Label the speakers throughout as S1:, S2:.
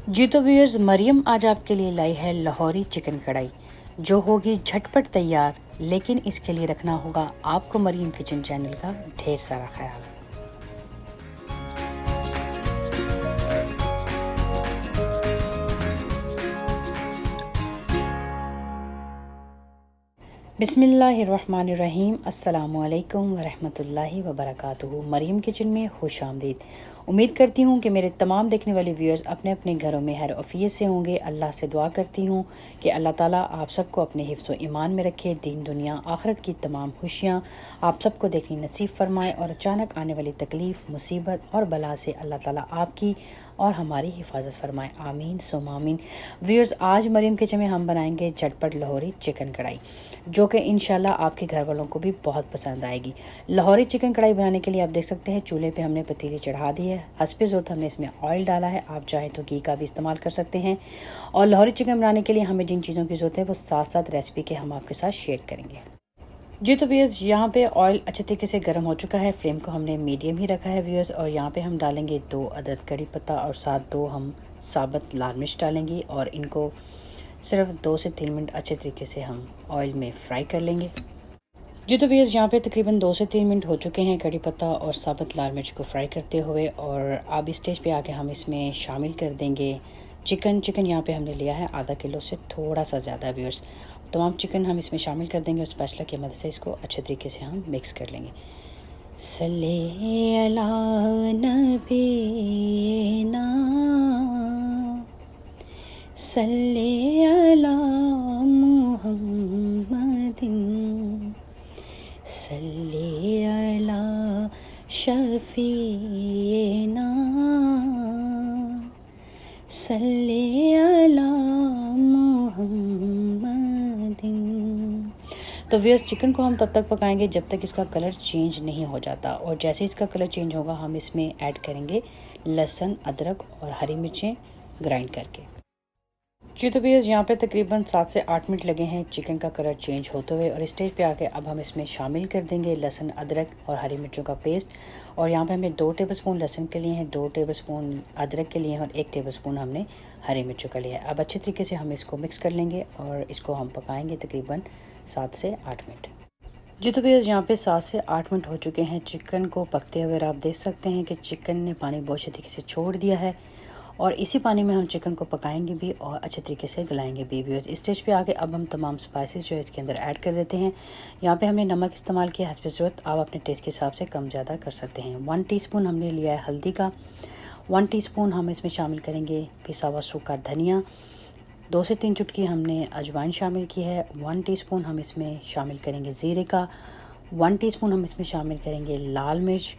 S1: जी तो व्यूअर्स, मरियम आज आपके लिए लाई है लाहौरी चिकन कढ़ाई, जो होगी झटपट तैयार। लेकिन इसके लिए रखना होगा आपको मरियम किचन चैनल का ढेर सारा ख्याल। बिस्मिल्लाहिर्रहमानिर्रहीम। अस्सलामुअलैकुम वरहमतुल्लाहि वबरकातुहू। मरियम किचन में खुश आमदीद। उम्मीद करती हूँ कि मेरे तमाम देखने वाले व्यूअर्स अपने अपने घरों में खैर आफियत से होंगे। अल्लाह से दुआ करती हूँ कि अल्लाह ताला आप सबको अपने हिफ्ज़ व ईमान में रखे, दीन दुनिया आखिरत की तमाम खुशियाँ आप सबको देखनी नसीब फरमाए और अचानक आने वाली तकलीफ़, मुसीबत और बला से अल्लाह ताला आपकी और हमारी हिफाजत फरमाए। आमीन सुम आमीन। व्यूअर्स, आज मरियम किचन में हम बनाएंगे झटपट लाहौरी चिकन कढ़ाई, जो कि इंशाल्लाह आपके घर वालों को भी बहुत पसंद आएगी। लाहौरी चिकन कढ़ाई बनाने के लिए आप देख सकते हैं चूल्हे पे हमने पतीली चढ़ा दी है। हस्बे ज़रूरत हमने इसमें ऑयल डाला है, आप चाहें तो घी का भी इस्तेमाल कर सकते हैं। और लाहौरी चिकन बनाने के लिए हमें जिन चीज़ों की ज़रूरत है वो साथ साथ रेसिपी के हम आपके साथ शेयर करेंगे। जी तो व्यूअर्स, यहाँ पे ऑयल अच्छे तरीके से गर्म हो चुका है। फ्लेम को हमने मीडियम ही रखा है व्यूअर्स। और यहाँ पे हम डालेंगे 2 अदद कड़ी पत्ता और साथ 2 हम साबुत लाल मिर्च डालेंगे और इनको सिर्फ 2 से 3 मिनट अच्छे तरीके से हम ऑयल में फ्राई कर लेंगे। जी तो व्यूअर्स, यहाँ पे तकरीबन 2 से 3 मिनट हो चुके हैं कड़ी पत्ता और साबुत लाल मिर्च को फ्राई करते हुए। और अब इस स्टेज पे आके हम इसमें शामिल कर देंगे चिकन यहाँ पे हमने लिया है आधा किलो से थोड़ा सा ज़्यादा व्यूअर्स। तमाम चिकन हम इसमें शामिल कर देंगे और स्पैचुला की मदद से इसको अच्छे तरीके से हम मिक्स कर लेंगे। सल्ले अला नबीना सल्ले अला मुहम्मदिन सल्ले अला शफीना सल्ले अला मुहम्मदिन। तो व्यूअर्स, चिकन को हम तब तक पकाएंगे जब तक इसका कलर चेंज नहीं हो जाता। और जैसे इसका कलर चेंज होगा हम इसमें ऐड करेंगे लहसुन, अदरक और हरी मिर्चें ग्राइंड करके। जी तो व्यूअर्स, यहाँ पे तकरीबन 7 से 8 मिनट लगे हैं चिकन का कलर चेंज होते हुए। और स्टेज पे आके अब हम इसमें शामिल कर देंगे लहसुन, अदरक और हरी मिर्चों का पेस्ट। और यहाँ पे हमने 2 टेबलस्पून लहसुन के लिए हैं, 2 टेबलस्पून अदरक के लिए हैं और 1 टेबलस्पून हमने हरी मिर्चों का लिया है। अब अच्छे तरीके से हम इसको मिक्स कर लेंगे और इसको हम पकाएँगे तकरीबन 7 से 8 मिनट। जी तो व्यूअर्स, यहाँ पे 7 से 8 मिनट हो चुके हैं चिकन को पकते हुए। आप देख सकते हैं कि चिकन ने पानी बहुत अच्छे तरीके से छोड़ दिया है और इसी पानी में हम चिकन को पकाएंगे भी और अच्छे तरीके से गलाएंगे भी। व्यूअर्स, इस स्टेज पे आके अब हम तमाम स्पाइसेस जो है इसके अंदर ऐड कर देते हैं। यहाँ पे हमने नमक इस्तेमाल किया हस्बे ज़रूरत, आप अपने टेस्ट के हिसाब से कम ज़्यादा कर सकते हैं। 1 टीस्पून हमने लिया है हल्दी का, 1 टीस्पून हम इसमें शामिल करेंगे पिसा हुआ सूखा धनिया, 2 से 3 चुटकी हमने अजवाइन शामिल की है, 1 टीस्पून हम इसमें शामिल करेंगे ज़ीरे का, 1 टीस्पून हम इसमें शामिल करेंगे लाल मिर्च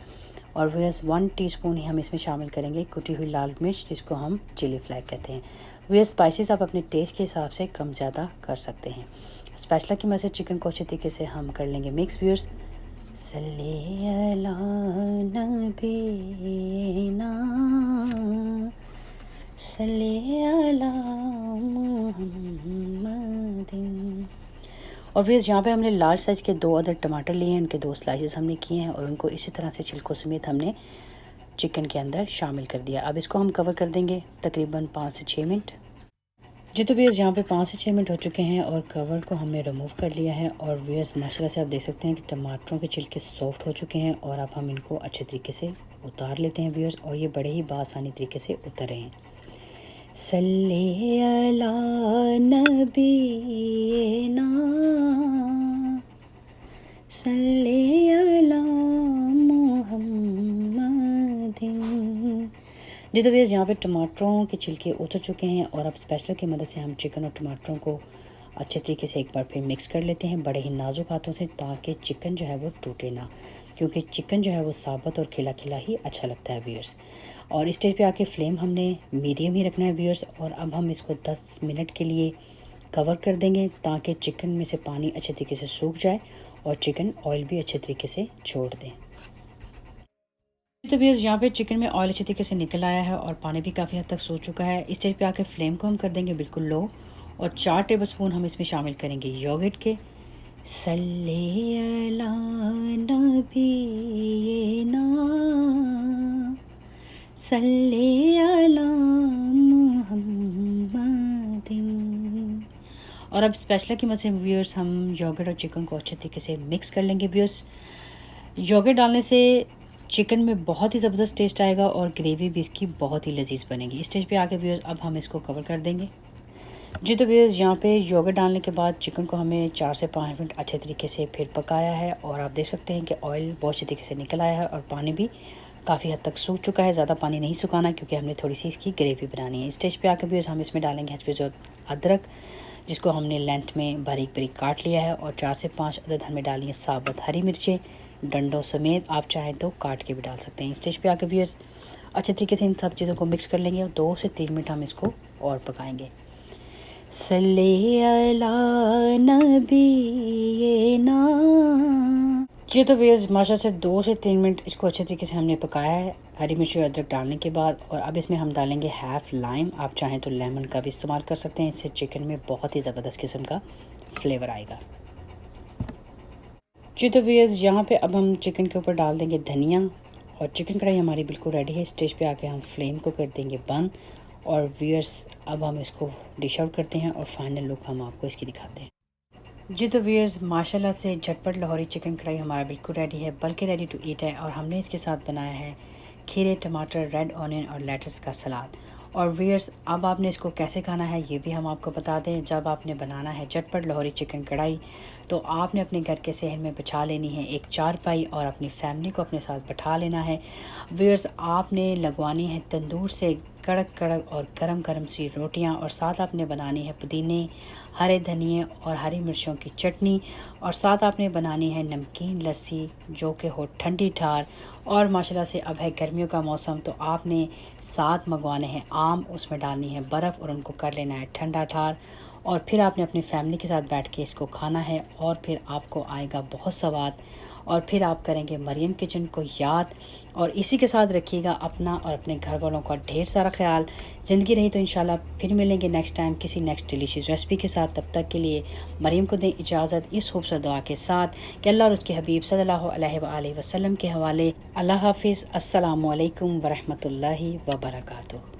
S1: और व्यूअर्स 1 टीस्पून ही हम इसमें शामिल करेंगे कुटी हुई लाल मिर्च, जिसको हम चिली फ्लेक कहते हैं। व्यूअर्स, स्पाइसेस आप अपने टेस्ट के हिसाब से कम ज़्यादा कर सकते हैं। स्पैचुला की मदद से चिकन को अच्छे तरीके से हम कर लेंगे मिक्स। व्यूअर्स, सल्ले अला नबीना सल्ले अला मुहम्मदिन। और फिर यहाँ पे हमने लार्ज साइज़ के 2 अदर टमाटर लिए हैं, उनके 2 स्लाइसेस हमने किए हैं और उनको इसी तरह से छिलकों समेत हमने चिकन के अंदर शामिल कर दिया। अब इसको हम कवर कर देंगे तकरीबन 5 से 6 मिनट। जी तो व्यूअर्स, यहाँ पे 5 से 6 मिनट हो चुके हैं और कवर को हमने रिमूव कर लिया है। और व्यूअर्स, माशाल्लाह से आप देख सकते हैं कि टमाटरों के छिलके सॉफ्ट हो चुके हैं और अब हम इनको अच्छे तरीके से उतार लेते हैं व्यूअर्स। और ये बड़े ही बासानी तरीके से उतर रहे हैं। सल्ले अला नबीना सल्ले अला मुहम्मदिन। जी तो भैया, यहाँ पे टमाटरों के छिलके उतर चुके हैं और अब स्पैचुला की मदद से हम चिकन और टमाटरों को अच्छे तरीके से एक बार फिर मिक्स कर लेते हैं बड़े ही नाजुक हाथों से, ताकि चिकन जो है वो टूटे ना, क्योंकि चिकन जो है वो साबुत और खिला खिला ही अच्छा लगता है व्यूअर्स। और इस स्टेज पे आके फ्लेम हमने मीडियम ही रखना है व्यूअर्स। और अब हम इसको 10 मिनट के लिए कवर कर देंगे ताकि चिकन में से पानी अच्छे तरीके से सूख जाए और चिकन ऑयल भी अच्छे तरीके से छोड़ दें। तो व्यूअर्स, यहाँ पे चिकन में ऑयल अच्छे तरीके से निकल आया है और पानी भी काफ़ी हद तक सूख चुका है। इस स्टेज पे आके फ्लेम को हम कर देंगे बिल्कुल लो और 4 टेबलस्पून हम इसमें शामिल करेंगे योगर्ट के। सल्ले अला नबीना सल्ले अला मुहम्मदिन। और अब स्पैचुला की मदद से व्यूअर्स हम योगर्ट और चिकन को अच्छे तरीके से मिक्स कर लेंगे व्यूअर्स। योगर्ट डालने से चिकन में बहुत ही ज़बरदस्त टेस्ट आएगा और ग्रेवी भी इसकी बहुत ही लजीज बनेगी। इस स्टेज पे आके व्यूअर्स अब हम इसको कवर कर देंगे। जी तो व्यूअर्स यहाँ पे योगर्ट डालने के बाद चिकन को हमें 4 से 5 मिनट अच्छे तरीके से फिर पकाया है और आप देख सकते हैं कि ऑयल बहुत अच्छे तरीके से निकल आया है और पानी भी काफ़ी हद तक सूख चुका है। ज़्यादा पानी नहीं सुखाना क्योंकि हमने थोड़ी सी इसकी ग्रेवी बनानी है। इस स्टेज पे आके व्यूअर्स हम इसमें डालेंगे हथफिज़ अदरक, जिसको हमने लेंथ में बारीक बारीक काट लिया है, और 4 से 5 अदद हमें डाली है साबुत हरी मिर्चें डंडों समेत, आप चाहें तो काट के भी डाल सकते हैं। इस स्टेज पे आके व्यूअर्स अच्छे तरीके से इन सब चीज़ों को मिक्स कर लेंगे और 2 से 3 मिनट हम इसको और पकाएंगे। सल्ले अला नबी ना। जी तो व्यूअर्स माशा से 2 से 3 मिनट इसको अच्छे तरीके से हमने पकाया है हरी मिर्ची और अदरक डालने के बाद। और अब इसमें हम डालेंगे हाफ़ लाइम, आप चाहें तो लेमन का भी इस्तेमाल कर सकते हैं। इससे चिकन में बहुत ही ज़बरदस्त किस्म का फ्लेवर आएगा। जी तो व्यूअर्स यहाँ पे अब हम चिकन के ऊपर डाल देंगे धनिया, और चिकन कढ़ाई हमारी बिल्कुल रेडी है। स्टेज पे आके हम फ्लेम को कर देंगे बंद, और व्यूअर्स अब हम इसको डिश आउट करते हैं और फाइनल लुक हम आपको इसकी दिखाते हैं। जी तो व्यूअर्स माशाल्लाह से झटपट लाहौरी चिकन कढ़ाई हमारा बिल्कुल रेडी है, बल्कि रेडी टू ईट है। और हमने इसके साथ बनाया है खीरे, टमाटर, रेड ऑनियन और लेटस का सलाद। और व्यूअर्स अब आपने इसको कैसे खाना है ये भी हम आपको बता दें। जब आपने बनाना है झटपट लाहौरी चिकन कढ़ाई, तो आपने अपने घर के सहन में बिछा लेनी है एक चारपाई और अपनी फैमिली को अपने साथ बैठा लेना है। व्यूअर्स आपने लगवानी है तंदूर से कड़क कड़क और गरम गरम सी रोटियां, और साथ आपने बनानी है पुदीने, हरे धनिए और हरी मिर्चों की चटनी, और साथ आपने बनानी है नमकीन लस्सी जो कि हो ठंडी ठार। और माशाल्लाह से अब है गर्मियों का मौसम, तो आपने साथ मंगवाने हैं आम, उसमें डालनी है बर्फ़ और उनको कर लेना है ठंडा ठार। और फिर आपने अपनी फैमिली के साथ बैठ के इसको खाना है, और फिर आपको आएगा बहुत स्वाद, और फिर आप करेंगे मरियम किचन को याद। और इसी के साथ रखिएगा अपना और अपने घर वालों का ढेर सारा ख्याल। ज़िंदगी रही तो इंशाल्लाह फिर मिलेंगे नेक्स्ट टाइम किसी नेक्स्ट डिलीशियस रेसिपी के साथ। तब तक के लिए मरियम को दें इजाज़त इस खूबसूरत दुआ के साथ कि अल्लाह और उसके हबीब सल्लल्लाहु अलैहि वसल्लम के हवाले। अल्लाह हाफिज़। अस्सलामु अलैकुम वरहमतुल्लाहि वबरकातुहू।